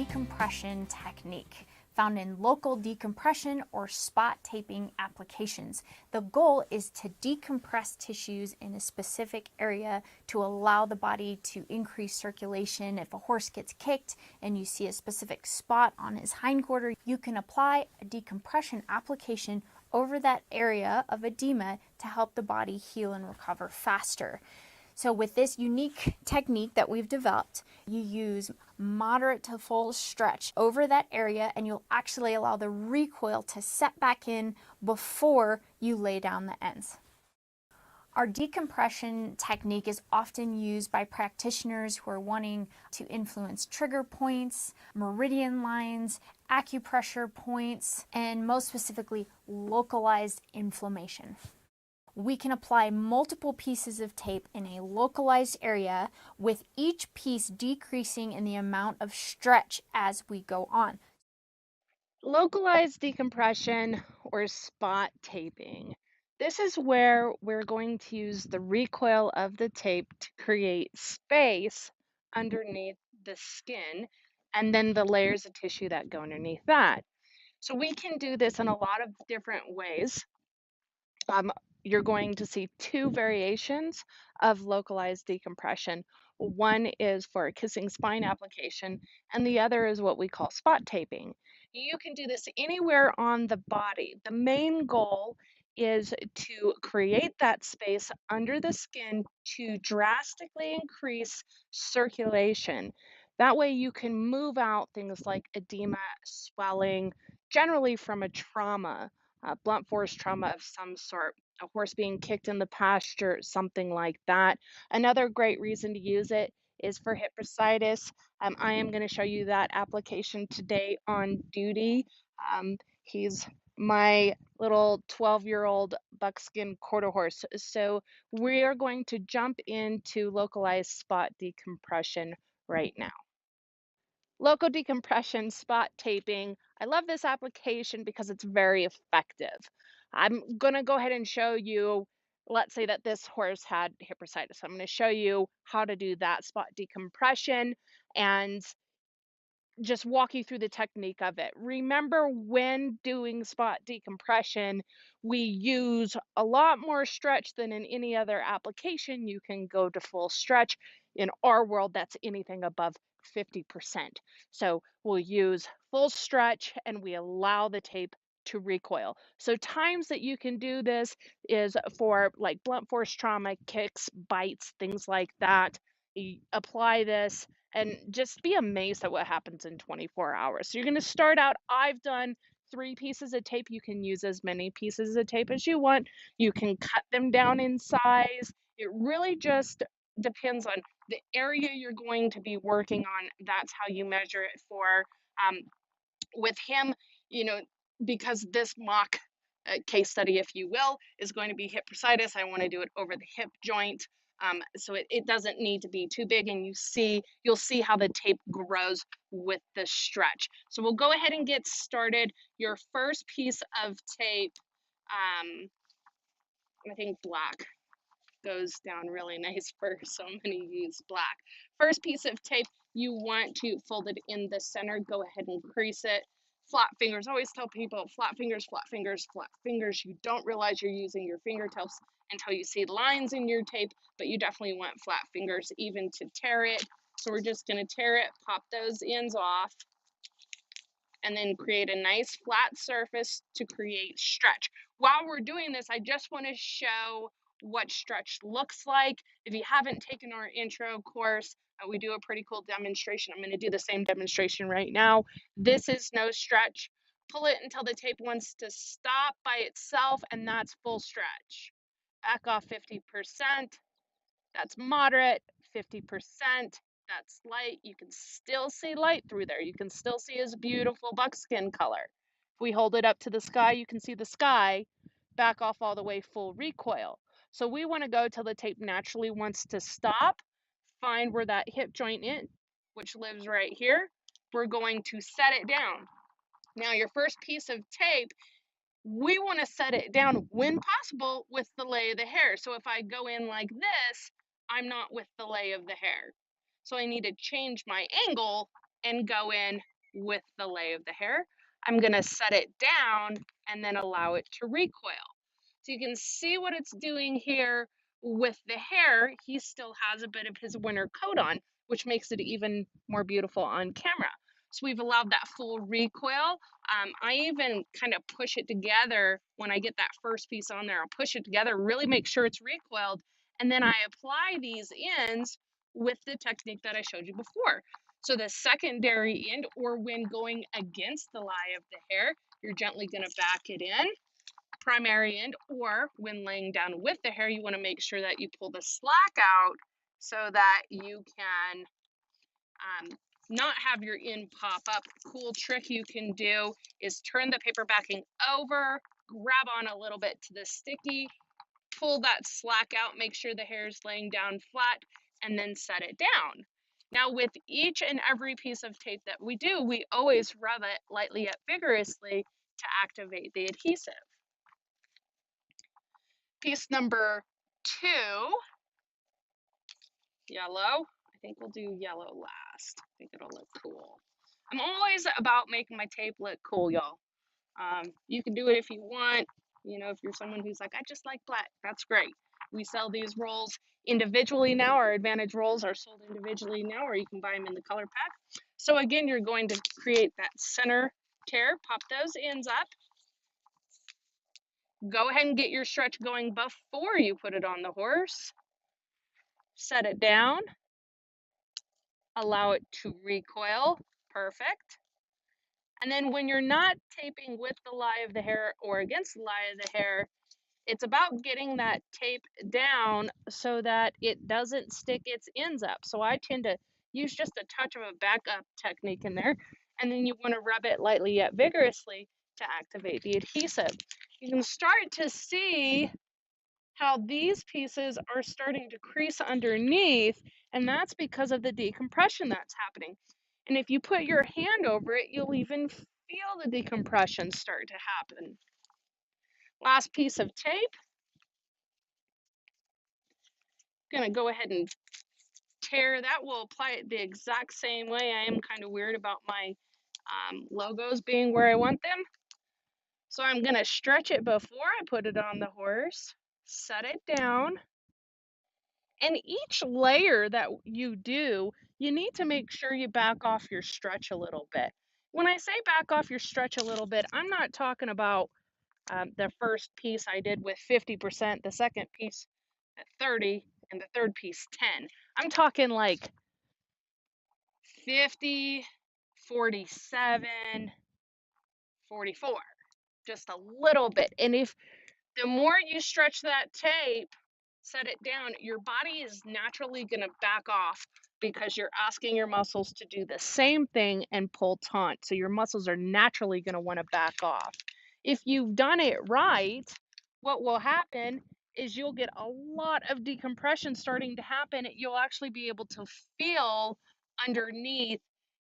decompression technique found in local decompression or spot taping applications. The goal is to decompress tissues in a specific area to allow the body to increase circulation. If a horse gets kicked and you see a specific spot on his hindquarter, you can apply a decompression application over that area of edema to help the body heal and recover faster. So with this unique technique that we've developed, you use moderate to full stretch over that area, and you'll actually allow the recoil to set back in before you lay down the ends. Our decompression technique is often used by practitioners who are wanting to influence trigger points, meridian lines, acupressure points, and most specifically, localized inflammation. We can apply multiple pieces of tape in a localized area, with each piece decreasing in the amount of stretch as we go on. Localized decompression or spot taping. This is where we're going to use the recoil of the tape to create space underneath the skin and then the layers of tissue that go underneath that. So we can do this in a lot of different ways. You're going to see two variations of localized decompression. One is for a kissing spine application, and the other is what we call spot taping. You can do this anywhere on the body. The main goal is to create that space under the skin to drastically increase circulation. That way you can move out things like edema, swelling, generally from a trauma, blunt force trauma of some sort, a horse being kicked in the pasture, something like that. Another great reason to use it is for hip bursitis. I am going to show you that application today on duty. He's my little 12-year-old buckskin quarter horse. So we are going to jump into localized spot decompression right now. Local decompression, spot taping. I love this application because it's very effective. I'm going to go ahead and show you, let's say that this horse had hip bursitis. I'm going to show you how to do that spot decompression and just walk you through the technique of it. Remember, when doing spot decompression, we use a lot more stretch than in any other application. You can go to full stretch. In our world, that's anything above 50%. So we'll use full stretch and we allow the tape to recoil. So times that you can do this is for like blunt force trauma, kicks, bites, things like that. You apply this and just be amazed at what happens in 24 hours. So you're going to start out, I've done 3 pieces of tape. You can use as many pieces of tape as you want. You can cut them down in size. It really just depends on the area you're going to be working on. That's how you measure it for. With him, you know, because this mock case study, if you will, is going to be hip bursitis, I want to do it over the hip joint. So it doesn't need to be too big, and you'll see how the tape grows with the stretch. So we'll go ahead and get started. Your first piece of tape, I think black goes down really nice for somebody who use black. First piece of tape, you want to fold it in the center. Go ahead and crease it. Flat fingers. Always tell people flat fingers, flat fingers, flat fingers. You don't realize you're using your fingertips until you see lines in your tape, but you definitely want flat fingers even to tear it. So we're just going to tear it, pop those ends off, and then create a nice flat surface to create stretch. While we're doing this, I just want to show what stretch looks like. If you haven't taken our intro course, we do a pretty cool demonstration. I'm going to do the same demonstration right now. This is no stretch. Pull it until the tape wants to stop by itself, and that's full stretch. Back off 50%. That's moderate, 50%. That's light. You can still see light through there. You can still see his beautiful buckskin color. If we hold it up to the sky, you can see the sky. Back off all the way, full recoil. So we want to go till the tape naturally wants to stop. Find where that hip joint is, which lives right here. We're going to set it down. Now your first piece of tape, we want to set it down when possible with the lay of the hair. So if I go in like this, I'm not with the lay of the hair. So I need to change my angle and go in with the lay of the hair. I'm going to set it down and then allow it to recoil. So you can see what it's doing here with the hair. He still has a bit of his winter coat on, which makes it even more beautiful on camera. So we've allowed that full recoil. I even kind of push it together when I get that first piece on there. I'll push it together, really make sure it's recoiled, and then I apply these ends with the technique that I showed you before. So the secondary end, or when going against the lie of the hair, you're gently going to back it in. Primary end, or when laying down with the hair, you want to make sure that you pull the slack out so that you can not have your end pop up. Cool trick you can do is turn the paper backing over, grab on a little bit to the sticky, pull that slack out, make sure the hair is laying down flat, and then set it down. Now with each and every piece of tape that we do, we always rub it lightly yet vigorously to activate the adhesive. Piece number 2, yellow. I think we'll do yellow last. I think it'll look cool. I'm always about making my tape look cool, y'all. You can do it if you want. You know, if you're someone who's like, I just like black, that's great. We sell these rolls individually now. Our Advantage rolls are sold individually now, or you can buy them in the color pack. So again, you're going to create that center tear, pop those ends up. Go ahead and get your stretch going before you put it on the horse. Set it down. Allow it to recoil. Perfect. And then when you're not taping with the lie of the hair or against the lie of the hair, it's about getting that tape down so that it doesn't stick its ends up. So I tend to use just a touch of a backup technique in there. And then you want to rub it lightly yet vigorously to activate the adhesive. You can start to see how these pieces are starting to crease underneath, and that's because of the decompression that's happening. And if you put your hand over it, you'll even feel the decompression start to happen. Last piece of tape. I'm gonna go ahead and tear that. We'll apply it the exact same way. I am kind of weird about my logos being where I want them. So I'm gonna stretch it before I put it on the horse, set it down. And each layer that you do, you need to make sure you back off your stretch a little bit. When I say back off your stretch a little bit, I'm not talking about the first piece I did with 50%, the second piece at 30, and the third piece 10. I'm talking like 50, 47, 44, just a little bit. And if the more you stretch that tape, set it down, your body is naturally going to back off because you're asking your muscles to do the same thing and pull taut. So your muscles are naturally going to want to back off. If you've done it right, what will happen is you'll get a lot of decompression starting to happen. You'll actually be able to feel underneath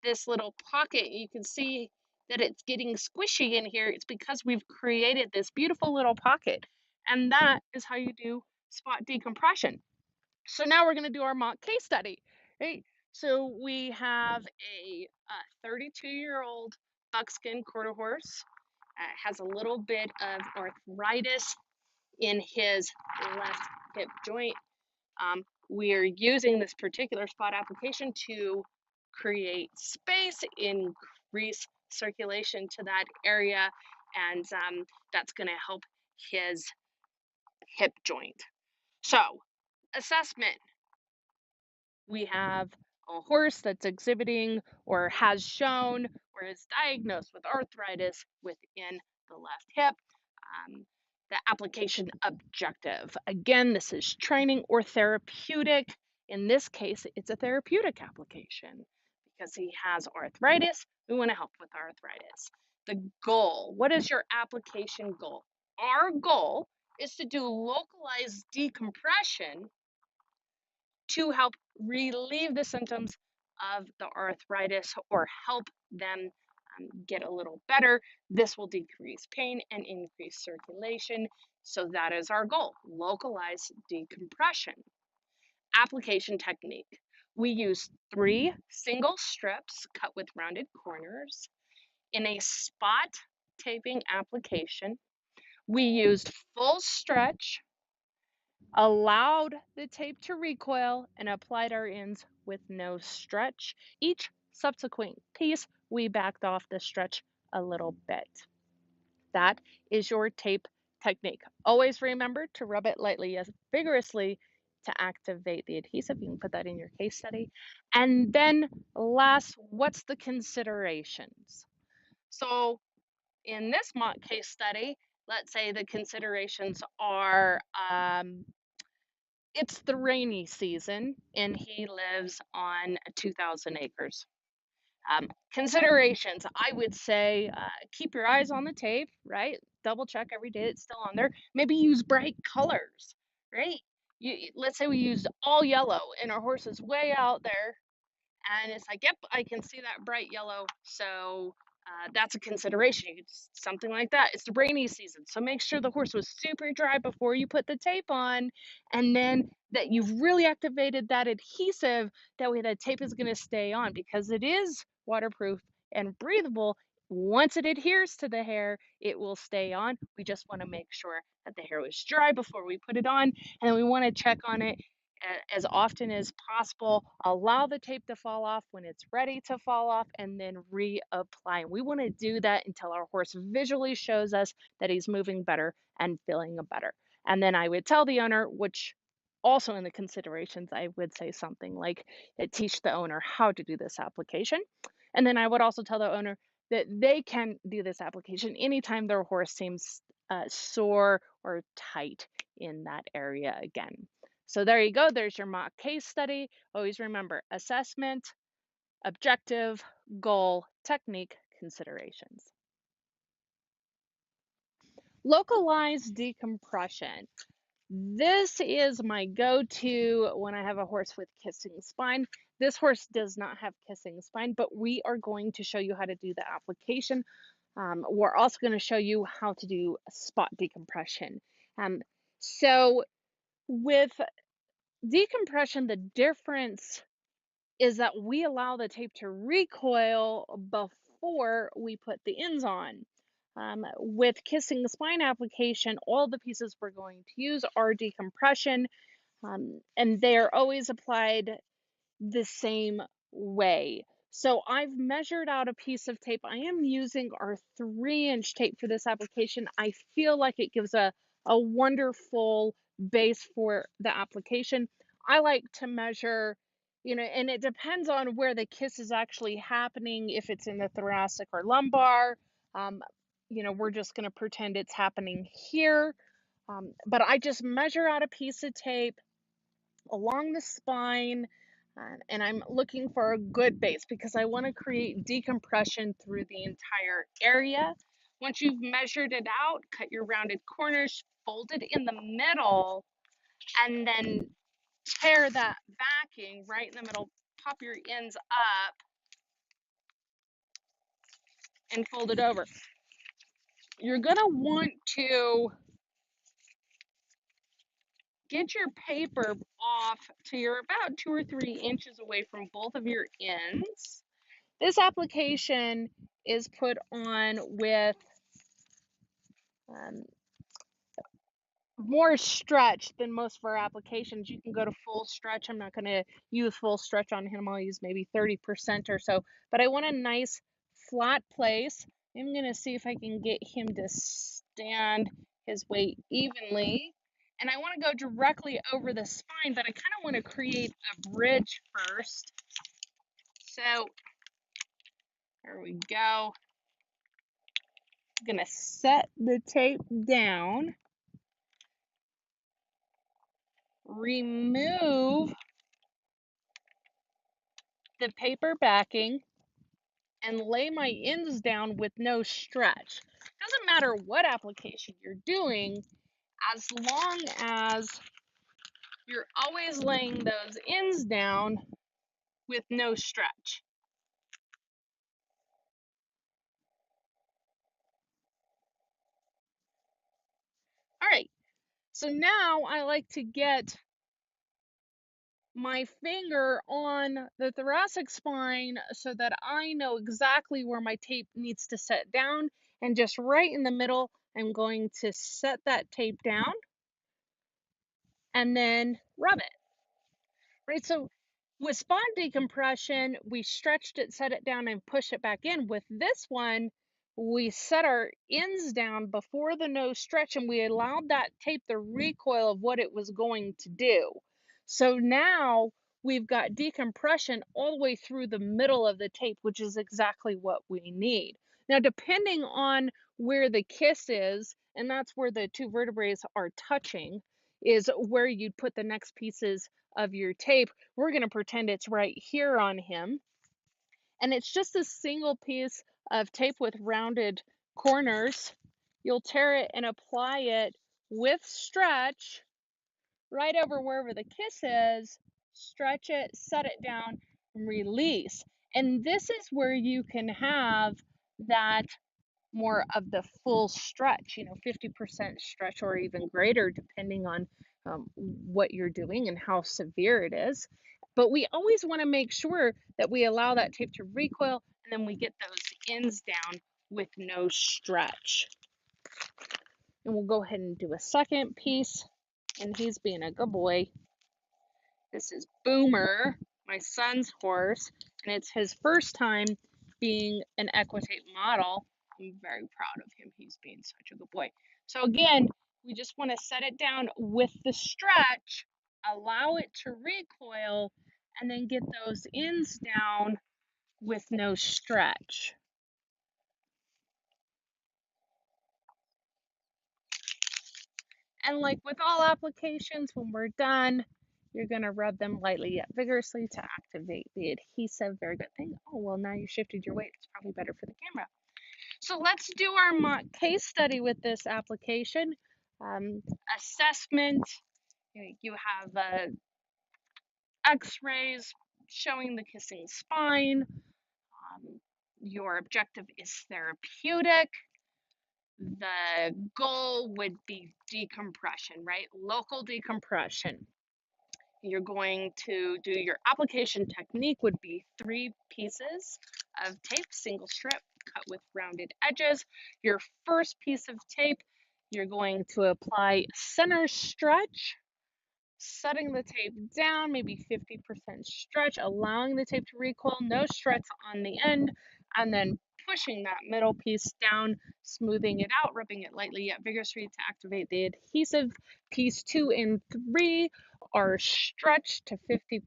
this little pocket. You can see that it's getting squishy in here. It's because we've created this beautiful little pocket. And that is how you do spot decompression. So now we're going to do our mock case study, right? So we have a 32-year-old buckskin quarter horse. Has a little bit of arthritis in his left hip joint. We're using this particular spot application to create space, increase circulation to that area, and that's going to help his hip joint. So, assessment. We have a horse that's exhibiting or has shown or is diagnosed with arthritis within the left hip. The application objective. Again, this is training or therapeutic. In this case, it's a therapeutic application because he has arthritis. We want to help with arthritis. The goal. What is your application goal? Our goal is to do localized decompression to help relieve the symptoms of the arthritis or help them get a little better. This will decrease pain and increase circulation. So that is our goal, localized decompression. Application technique. We use 3 single strips cut with rounded corners in a spot taping application. We used full stretch, allowed the tape to recoil, and applied our ends with no stretch. Each subsequent piece, we backed off the stretch a little bit. That is your tape technique. Always remember to rub it lightly as vigorously to activate the adhesive. You can put that in your case study. And then last, what's the considerations? So in this mock case study, let's say the considerations are it's the rainy season and he lives on 2,000 acres. Considerations, I would say keep your eyes on the tape, right? Double check every day it's still on there. Maybe use bright colors, right? Let's say we used all yellow and our horse is way out there and it's like, yep, I can see that bright yellow. So that's a consideration. Something like that. It's the rainy season. So make sure the horse was super dry before you put the tape on. And then that you've really activated that adhesive. That way the tape is going to stay on because it is waterproof and breathable. Once it adheres to the hair, it will stay on. We just want to make sure that the hair was dry before we put it on. And we want to check on it as often as possible. Allow the tape to fall off when it's ready to fall off and then reapply. We want to do that until our horse visually shows us that he's moving better and feeling better. And then I would tell the owner, which also in the considerations, I would say something like teach the owner how to do this application. And then I would also tell the owner that they can do this application anytime their horse seems sore or tight in that area again. So there you go. There's your mock case study. Always remember assessment, objective, goal, technique, considerations. Localized decompression. This is my go-to when I have a horse with kissing spine. This horse does not have kissing spine, but we are going to show you how to do the application. We're also going to show you how to do spot decompression. So with decompression, the difference is that we allow the tape to recoil before we put the ends on. With kissing the spine application, all the pieces we're going to use are decompression, and they are always applied the same way. So I've measured out a piece of tape. I am using our 3-inch tape for this application. I feel like it gives a wonderful base for the application. I like to measure, and it depends on where the kiss is actually happening, if it's in the thoracic or lumbar. Um, we're just going to pretend it's happening here. But I just measure out a piece of tape along the spine, and I'm looking for a good base because I want to create decompression through the entire area. Once you've measured it out, cut your rounded corners, fold it in the middle, and then tear that backing right in the middle, pop your ends up and fold it over. You're going to want to get your paper off to you're about 2 or 3 inches away from both of your ends. This application is put on with um, more stretch than most of our applications. You can go to full stretch. I'm not going to use full stretch on him. I'll use maybe 30% or so. But I want a nice flat place. I'm going to see if I can get him to stand his weight evenly. And I want to go directly over the spine, but I kind of want to create a bridge first. So there we go. I'm going to set the tape down, remove the paper backing, and lay my ends down with no stretch. Doesn't matter what application you're doing, as long as you're always laying those ends down with no stretch. All right, so now I like to get my finger on the thoracic spine so that I know exactly where my tape needs to set down. And just right in the middle, I'm going to set that tape down and then rub it. Right, so with spine decompression, we stretched it, set it down, and push it back in. With this one, we set our ends down before the nose stretch, and we allowed that tape the recoil of what it was going to do. So now we've got decompression all the way through the middle of the tape, which is exactly what we need. Now, depending on where the kiss is, and that's where the two vertebrae are touching, is where you'd put the next pieces of your tape. We're going to pretend it's right here on him. And it's just a single piece of tape with rounded corners. You'll tear it and apply it with stretch right over wherever the kiss is. Stretch it, set it down, and release. And this is where you can have that more of the full stretch, 50% stretch or even greater, depending on what you're doing and how severe it is. But we always want to make sure that we allow that tape to recoil and then we get those ends down with no stretch. And we'll go ahead and do a second piece. And he's being a good boy. This is Boomer, my son's horse, and it's his first time being an Equitape model. I'm very proud of him. He's being such a good boy. So again, we just want to set it down with the stretch, allow it to recoil, and then get those ends down with no stretch. And like with all applications, when we're done, you're going to rub them lightly yet vigorously to activate the adhesive. Very good thing. Oh, well, now you shifted your weight. It's probably better for the camera. So let's do our mock case study with this application. Assessment, you have x-rays showing the kissing spine. Your objective is therapeutic. The goal would be decompression, right? Local decompression. You're going to do your application technique would be 3 pieces of tape, single strip, cut with rounded edges. Your first piece of tape, you're going to apply center stretch, setting the tape down, maybe 50% stretch, allowing the tape to recoil, no stretch on the end, and then pushing that middle piece down, smoothing it out, rubbing it lightly yet vigorously to activate the adhesive. Piece 2 and 3 are stretched to 50%.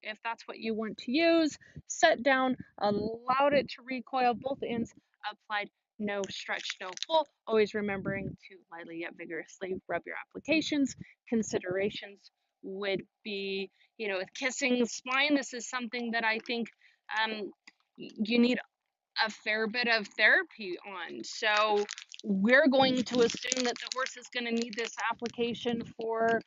If that's what you want to use, set down, allowed it to recoil, both ends applied, no stretch, no pull. Always remembering to lightly yet vigorously rub your applications. Considerations would be, with kissing spine, this is something that I think you need a fair bit of therapy on. So we're going to assume that the horse is going to need this application for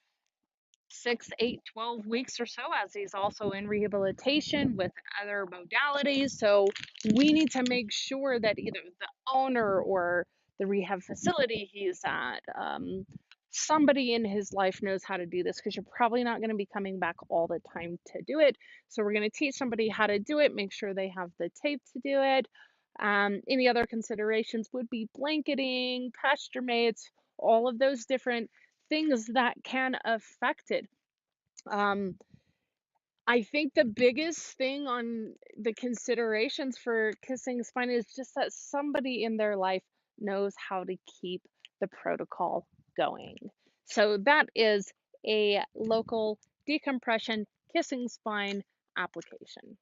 6, 8, 12 weeks or so, as he's also in rehabilitation with other modalities. So we need to make sure that either the owner or the rehab facility he's at, somebody in his life knows how to do this, because you're probably not going to be coming back all the time to do it. So we're going to teach somebody how to do it, make sure they have the tape to do it. Any other considerations would be blanketing, pasture mates, all of those different things that can affect it. I think the biggest thing on the considerations for kissing spine is just that somebody in their life knows how to keep the protocol going. So that is a local decompression kissing spine application.